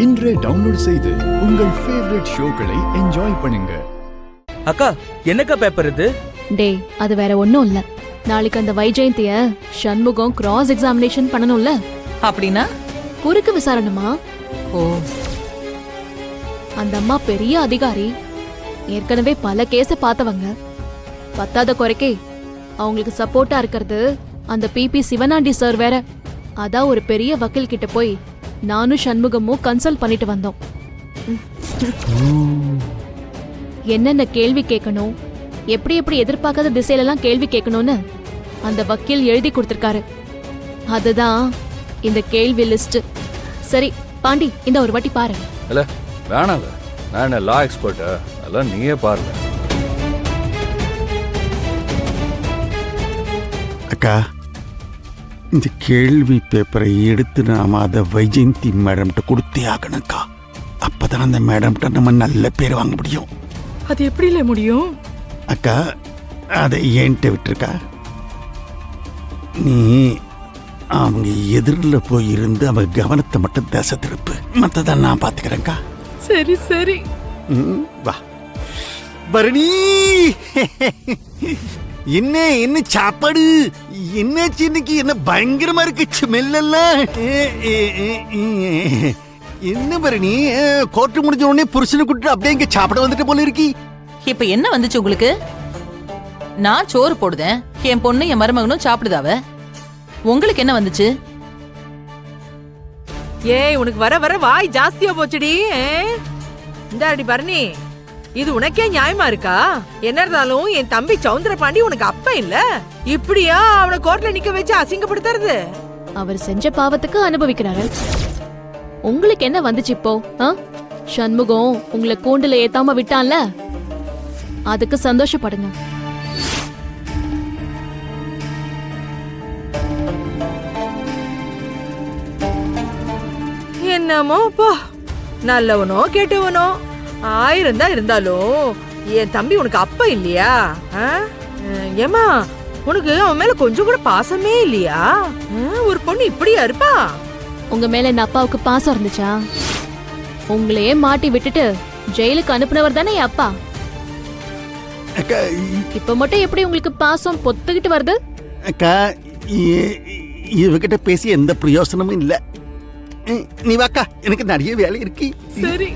இன்றே டவுன்லோட் செய்து உங்கள் ஃபேவரட் ஷோக்களை என்ஜாய் பண்ணுங்க. அக்கா, என்னக்கா பேப்பர் இது? டேய், அது வேற ஒண்ணும் இல்ல. நாளைக்கு அந்த வைஜெயந்திய சண்முகம் கிராஸ் எக்ஸாமினேஷன் பண்ணணும்ல. அப்படின்னா குறுக்கு விசாரணுமா? ஓ, அந்த அம்மா பெரிய அதிகாரி, ஏற்கனவே பல கேஸ பார்த்தவங்க. பத்தாத குறைக்கே அவங்களுக்கு சப்போர்ட்டா இருக்கிறது அந்த பிபி சிவனாண்டி சார் வேற. அதான் ஒரு பெரிய வக்கீல் கிட்ட போய் நானும் சண்முகமும் கன்சல்ட் பண்ணிட்டு வந்தோம். என்னென்ன கேள்வி கேட்கணும், எப்படி எப்படி எதிர்பார்க்காத திசையிலலாம் கேள்வி கேட்கணும்னு அந்த வக்கீல் எழுதி கொடுத்திருக்காரு. அதுதான் இந்த கேள்வி லிஸ்ட். சரி பாண்டி, இந்த ஒரு வாட்டி பாரு. இல்ல வேணாம், நான் என்ன லா எக்ஸ்பர்ட், அதெல்லாம் நீயே பாருங்க. அக்கா, இந்த கேள்வி பேப்பரை எடுத்து நாம அதை வைஜெயந்தி மேடம்கிட்ட கொடுத்தே ஆகணும்க்கா. அப்பதான் அந்த மேடம்கிட்ட நம்ம நல்ல பேர் வாங்க முடியும். அது எப்படில முடியும்? அக்கா, அதை ஏன்ட்ட விட்டுருக்கா. நீ அவங்க எதிரில் போய் இருந்து அவங்க கவனத்தை மட்டும் தசை திருப்பு, மற்றதான் நான் பார்த்துக்கிறேன்க்கா. சரி சரி. வா பரணி. என்ன சாப்பாடு, என்னாச்சு இன்னைக்கு? என்ன பயங்கரமா இருக்கு ஸ்மெல்லாம். என்ன பரணி, கோர்ட்டு முடிஞ்ச உடனே புருஷனை கூட்டு அப்படியே இங்க சாப்பிட வந்துட்டு போல இருக்கி. இப்ப என்ன வந்துச்சு உங்களுக்கு? நான் சோறு போடுதேன், என் பொண்ணு என் மருமகனும் சாப்பிடுதாவ. உங்களுக்கு என்ன வந்துச்சு? ஏய், உனக்கு வர வர வாய் ஜாஸ்தியா போச்சுடி. இந்த அடி பரணி, இது உனக்கே நியாயமா இருக்கா? என்ன இருந்தாலும் என் தம்பி சௌந்தரபாண்டி உனக்கு அப்ப இல்ல, இப்படியா அவனை கோர்ட்ல நிக்க வச்சு அசிங்கப்படுத்துறது? அவர் செஞ்ச பாவத்துக்கு அனுபவிக்கிறாரு. உங்களுக்கு என்ன வந்துச்சு இப்போ? சண்முகம் உங்களை கூண்டுல ஏத்தாம விட்டான்ல, அதுக்கு சந்தோஷப்படுங்க. என்னமோ போ, நல்லவனோ கெட்டவனோ 1000 தான் இருந்தாலும் என் தம்பி உனக்கு அப்ப இல்லையா? ஏமா, உனக்கு அவன் மேல கொஞ்சம் கூட பாசமே இல்லையா? ஒரு பொண்ணு இப்படியா இருப்பா? உங்க மேல என் அப்பாவுக்கு பாசம் இருந்துச்சா? உங்களையே மாட்டி விட்டுட்டு ஜெயிலுக்கு அனுப்புனவர் தானே என் அப்பா. அக்கா, இப்ப மட்டும் எப்படி உங்களுக்கு பாசம் பொத்துக்கிட்டு வருது? அக்கா, இவகிட்ட பேசி எந்த பிரயோசனமும் இல்லை. நீ வாக்கா, எனக்கு நிறைய வேலை இருக்கு. சரி.